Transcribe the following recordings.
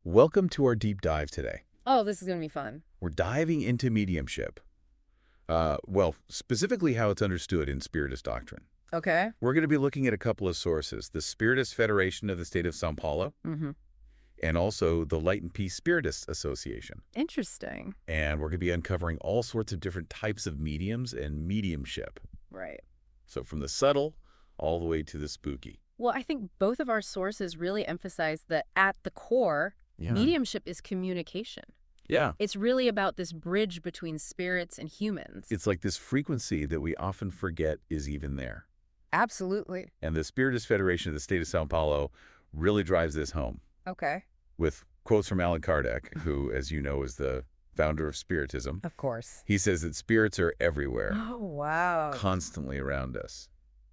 Welcome to our deep dive today. Oh, this is going to be fun. We're diving into mediumship. Well, specifically how it's understood in Spiritist doctrine. Okay. We're going to be looking at a couple of sources, the Spiritist Federation of the State of São Paulo, and also the Light and Peace Spiritist Association. Interesting. And we're going to be uncovering all sorts of different types of mediums and mediumship. Right. So from the subtle all the way to the spooky. Well, I think both of our sources really emphasize that at the core, mediumship is communication. Yeah. It's really about this bridge between spirits and humans. It's like this frequency that we often forget is even there. Absolutely. And the Spiritist Federation of the State of São Paulo really drives this home. Okay. With quotes from Allan Kardec, who, as you know, is the founder of Spiritism. Of course. He says that spirits are everywhere. Oh, wow. Constantly around us.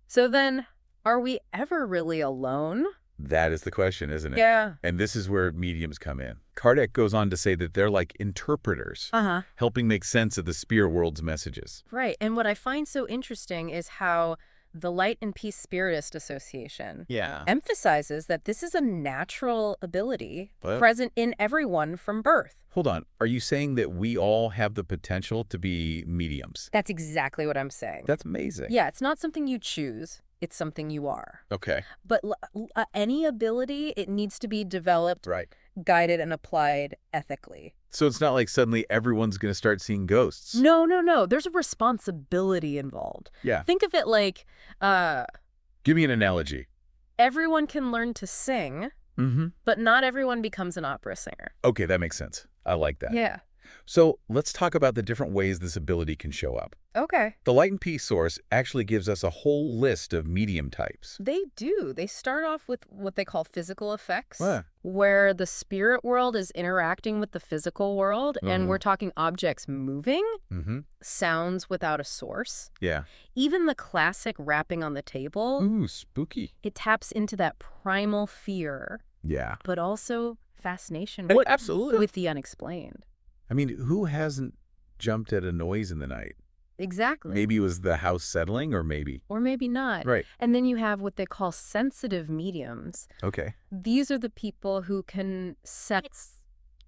So then, are we ever really alone? That is the question, isn't it? Yeah. And this is where mediums come in. Kardec goes on to say that they're like interpreters, helping make sense of the spirit world's messages. Right. And what I find so interesting is how the Light and Peace Spiritist Association emphasizes that this is a natural ability present in everyone from birth. Hold on. Are you saying that we all have the potential to be mediums? That's exactly what I'm saying. That's amazing. Yeah, it's not something you choose. It's something you are. Okay. But any ability, it needs to be developed, guided, and applied ethically. So it's not like suddenly everyone's going to start seeing ghosts. No, no, no. There's a responsibility involved. Yeah. Think of it like... Give me an analogy. Everyone can learn to sing, but not everyone becomes an opera singer. Okay, that makes sense. I like that. Yeah. So let's talk about the different ways this ability can show up. Okay. The Light and Peace source actually gives us a whole list of medium types. They do. They start off with what they call physical effects, where the spirit world is interacting with the physical world, and we're talking objects moving, sounds without a source. Yeah. Even the classic rapping on the table. Ooh, spooky. It taps into that primal fear. Yeah. But also fascination absolutely. with the unexplained. I mean, who hasn't jumped at a noise in the night? Exactly. Maybe it was the house settling, or maybe. Or maybe not. Right. And then you have what they call sensitive mediums. Okay. These are the people who can sense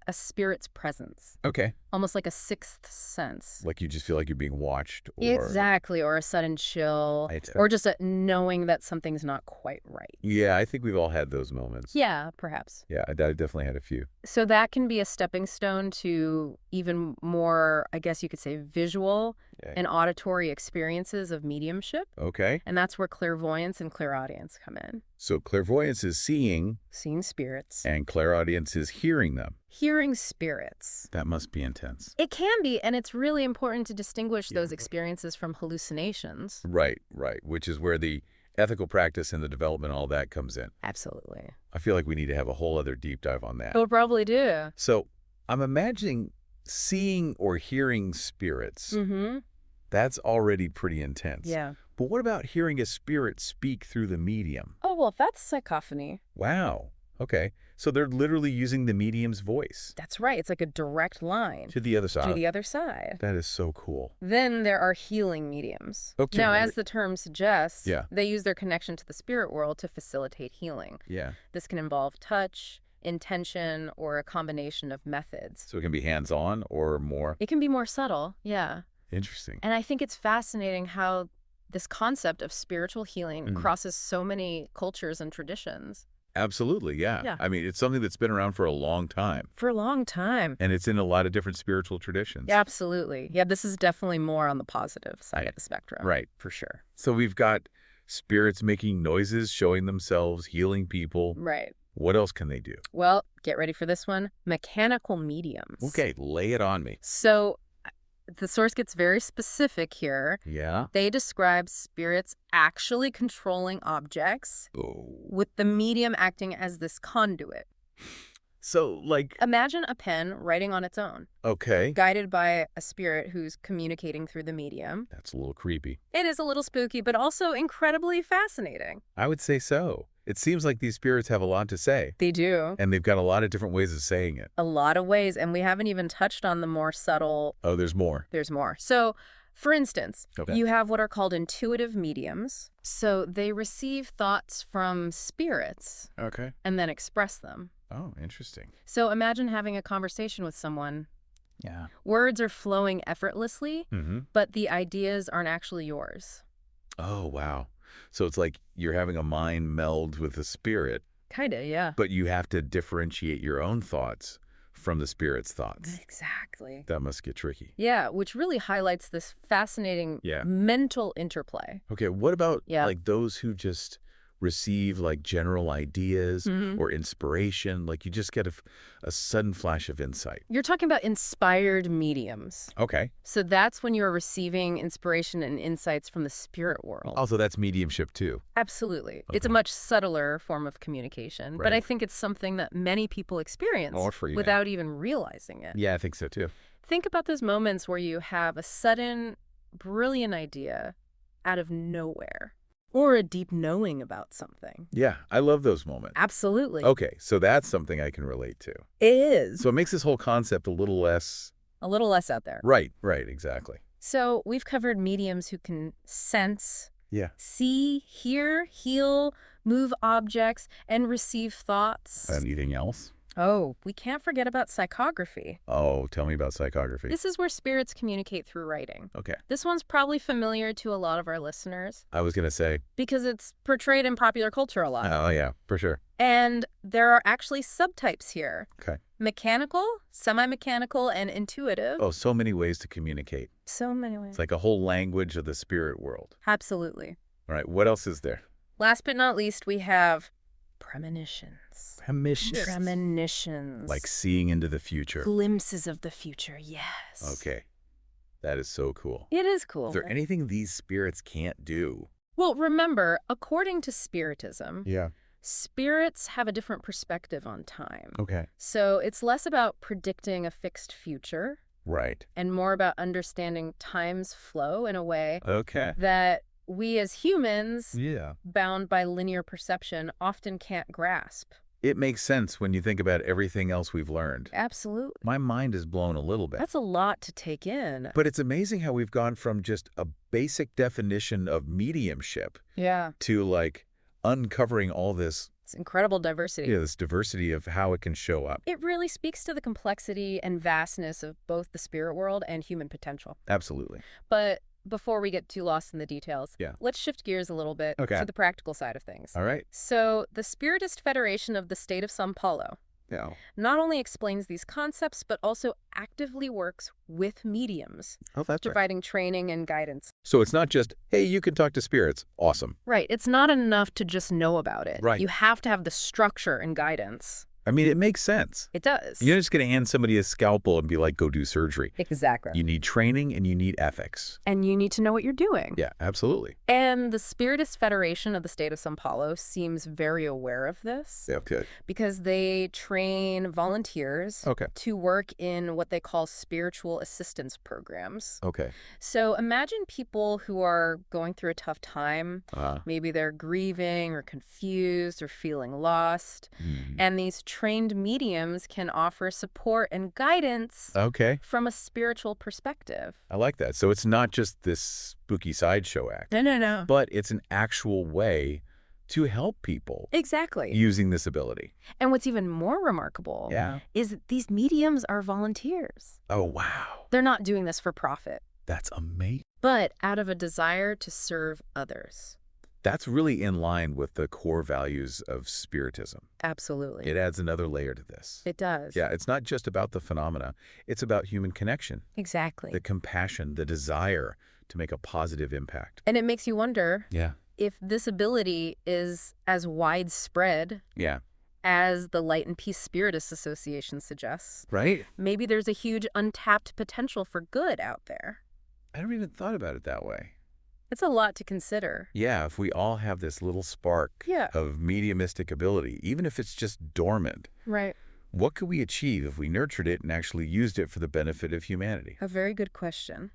a spirit's presence. Okay. Almost like a sixth sense. Like you just feel like you're being watched. Exactly. Or a sudden chill. Or just knowing that something's not quite right. Yeah, I think we've all had those moments. Yeah, perhaps. Yeah, I definitely had a few. So that can be a stepping stone to even more, I guess you could say, visual and auditory experiences of mediumship. Okay. And that's where clairvoyance and clairaudience come in. So clairvoyance is seeing spirits. And clairaudience is hearing them. Hearing spirits. That must be intense. It can be, and it's really important to distinguish those experiences from hallucinations. Right, which is where the ethical practice and the development, all that comes in. Absolutely. I feel like we need to have a whole other deep dive on that. We'll probably do. So I'm imagining seeing or hearing spirits. That's already pretty intense. Yeah. But what about hearing a spirit speak through the medium? Oh, well, that's psychophony. Wow. Okay. So they're literally using the medium's voice. That's right. It's like a direct line. To the other side. To the other side. That is so cool. Then there are healing mediums. Okay. Now, as the term suggests, Yeah. they use their connection to the spirit world to facilitate healing. Yeah. This can involve touch, intention, or a combination of methods. So it can be hands-on or more? It can be more subtle, yeah. Interesting. And I think it's fascinating how this concept of spiritual healing crosses so many cultures and traditions. Absolutely, yeah. I mean, it's something that's been around for a long time. For a long time. And it's in a lot of different spiritual traditions. Yeah, absolutely. Yeah, this is definitely more on the positive side of the spectrum. Right. For sure. So we've got spirits making noises, showing themselves, healing people. Right. What else can they do? Well, get ready for this one. Mechanical mediums. Okay, lay it on me. So the source gets very specific here. Yeah? They describe spirits actually controlling objects with the medium acting as this conduit. So, like... Imagine a pen writing on its own. Okay. Guided by a spirit who's communicating through the medium. That's a little creepy. It is a little spooky, but also incredibly fascinating. I would say so. It seems like these spirits have a lot to say. They do. And they've got a lot of different ways of saying it. A lot of ways, and we haven't even touched on the more subtle... Oh, there's more. There's more. So, for instance, you have what are called intuitive mediums. So they receive thoughts from spirits. Okay. And then express them. Oh, interesting. So imagine having a conversation with someone. Yeah. Words are flowing effortlessly, Mm-hmm. but the ideas aren't actually yours. Oh, wow. So it's like you're having a mind meld with the spirit, Kinda, yeah. but you have to differentiate your own thoughts from the spirit's thoughts. Exactly. That must get tricky. Yeah, which really highlights this fascinating mental interplay. Okay, what about Yeah. like those who just receive like general ideas or inspiration? Like you just get a sudden flash of insight. You're talking about inspired mediums. Okay. So that's when you're receiving inspiration and insights from the spirit world. Also, that's mediumship too. Absolutely. Okay. It's a much subtler form of communication, but I think it's something that many people experience without even realizing it. Yeah, I think so too. Think about those moments where you have a sudden, brilliant idea out of nowhere. Or a deep knowing about something. Yeah, I love those moments. Absolutely. Okay, so that's something I can relate to. It is. So it makes this whole concept a little less... A little less out there. Right, exactly. So we've covered mediums who can sense, see, hear, heal, move objects, and receive thoughts. Anything else? Oh, we can't forget about psychography. Oh, tell me about psychography. This is where spirits communicate through writing. Okay. This one's probably familiar to a lot of our listeners. I was going to say... Because it's portrayed in popular culture a lot. Oh, yeah, for sure. And there are actually subtypes here. Okay. Mechanical, semi-mechanical, and intuitive. Oh, so many ways to communicate. So many ways. It's like a whole language of the spirit world. Absolutely. All right, what else is there? Last but not least, we have premonitions. Premonitions. Like seeing into the future. Glimpses of the future, yes. Okay. That is so cool. It is cool. Is there anything these spirits can't do? Well, remember, according to Spiritism, spirits have a different perspective on time. Okay. So it's less about predicting a fixed future. Right. And more about understanding time's flow in a way that we as humans, bound by linear perception, often can't grasp. It makes sense when you think about everything else we've learned. Absolutely. My mind is blown a little bit. That's a lot to take in. But it's amazing how we've gone from just a basic definition of mediumship to like uncovering all this. It's incredible diversity. Yeah, this diversity of how it can show up. It really speaks to the complexity and vastness of both the spirit world and human potential. Absolutely. But before we get too lost in the details, Yeah. let's shift gears a little bit Okay. to the practical side of things. All right. So the Spiritist Federation of the state of São Paulo Yeah. not only explains these concepts, but also actively works with mediums, Oh, that's right. providing training and guidance. So it's not just, hey, you can talk to spirits. Awesome. Right. It's not enough to just know about it. Right. You have to have the structure and guidance. I mean, it makes sense. It does. You're not just going to hand somebody a scalpel and be like, go do surgery. Exactly. You need training and you need ethics. And you need to know what you're doing. Yeah, absolutely. And the Spiritist Federation of the state of São Paulo seems very aware of this. Yeah, good. Because they train volunteers to work in what they call spiritual assistance programs. Okay. So imagine people who are going through a tough time. Maybe they're grieving or confused or feeling lost. And these trained mediums can offer support and guidance from a spiritual perspective. I like that. So it's not just this spooky sideshow act. No. But it's an actual way to help people. Exactly. Using this ability. And what's even more remarkable is that these mediums are volunteers. Oh, wow. They're not doing this for profit. That's amazing. But out of a desire to serve others. That's really in line with the core values of Spiritism. Absolutely. It adds another layer to this. It does. Yeah, it's not just about the phenomena. It's about human connection. Exactly. The compassion, the desire to make a positive impact. And it makes you wonder if this ability is as widespread as the Light and Peace Spiritists Association suggests. Right? Maybe there's a huge untapped potential for good out there. I never even thought about it that way. It's a lot to consider. Yeah, if we all have this little spark of mediumistic ability, even if it's just dormant, right? What could we achieve if we nurtured it and actually used it for the benefit of humanity? A very good question.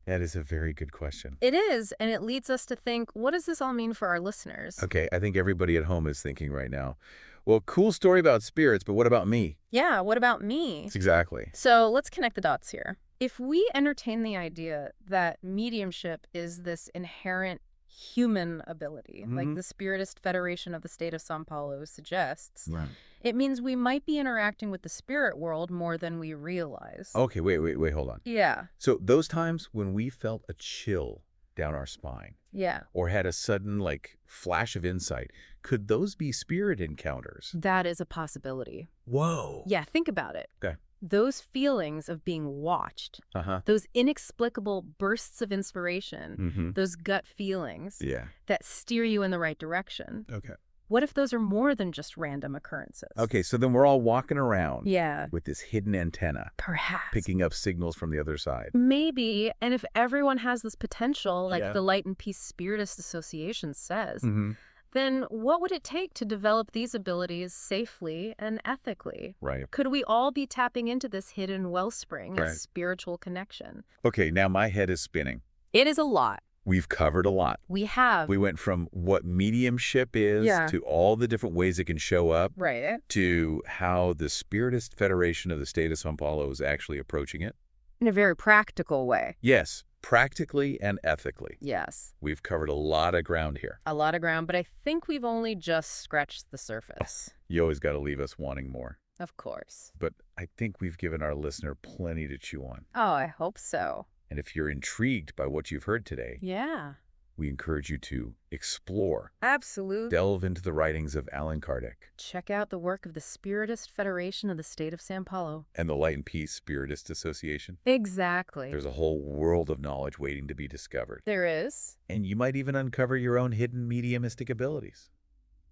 That is a very good question. It is, and it leads us to think, what does this all mean for our listeners? Okay, I think everybody at home is thinking right now, well, cool story about spirits, but what about me? Yeah, what about me? Exactly. So let's connect the dots here. If we entertain the idea that mediumship is this inherent human ability, like the Spiritist Federation of the State of São Paulo suggests. Right. It means we might be interacting with the spirit world more than we realize. Okay, wait, hold on. Yeah. So those times when we felt a chill down our spine, Yeah. or had a sudden, like, flash of insight, could those be spirit encounters? That is a possibility. Whoa. Yeah, think about it. Okay. Those feelings of being watched, those inexplicable bursts of inspiration, those gut feelings that steer you in the right direction. Okay. What if those are more than just random occurrences? Okay, so then we're all walking around Yeah. with this hidden antenna, Perhaps. picking up signals from the other side. Maybe, and if everyone has this potential, like the Light and Peace Spiritist Association says, then what would it take to develop these abilities safely and ethically? Right. Could we all be tapping into this hidden wellspring of spiritual connection? Okay, now my head is spinning. It is a lot. We've covered a lot. We have. We went from what mediumship is to all the different ways it can show up to how the Spiritist Federation of the State of São Paulo is actually approaching it. In a very practical way. Yes, practically and ethically. Yes. We've covered a lot of ground here. A lot of ground, but I think we've only just scratched the surface. You always got to leave us wanting more. Of course. But I think we've given our listener plenty to chew on. Oh, I hope so. And if you're intrigued by what you've heard today, we encourage you to explore. Absolutely. Delve into the writings of Allan Kardec. Check out the work of the Spiritist Federation of the State of São Paulo. And the Light and Peace Spiritist Association. Exactly. There's a whole world of knowledge waiting to be discovered. There is. And you might even uncover your own hidden mediumistic abilities.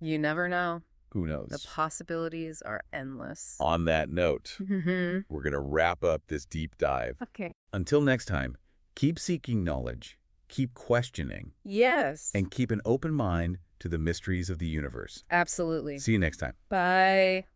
You never know. Who knows? The possibilities are endless. On that note, we're going to wrap up this deep dive. Okay. Until next time, keep seeking knowledge, keep questioning. Yes. And keep an open mind to the mysteries of the universe. Absolutely. See you next time. Bye.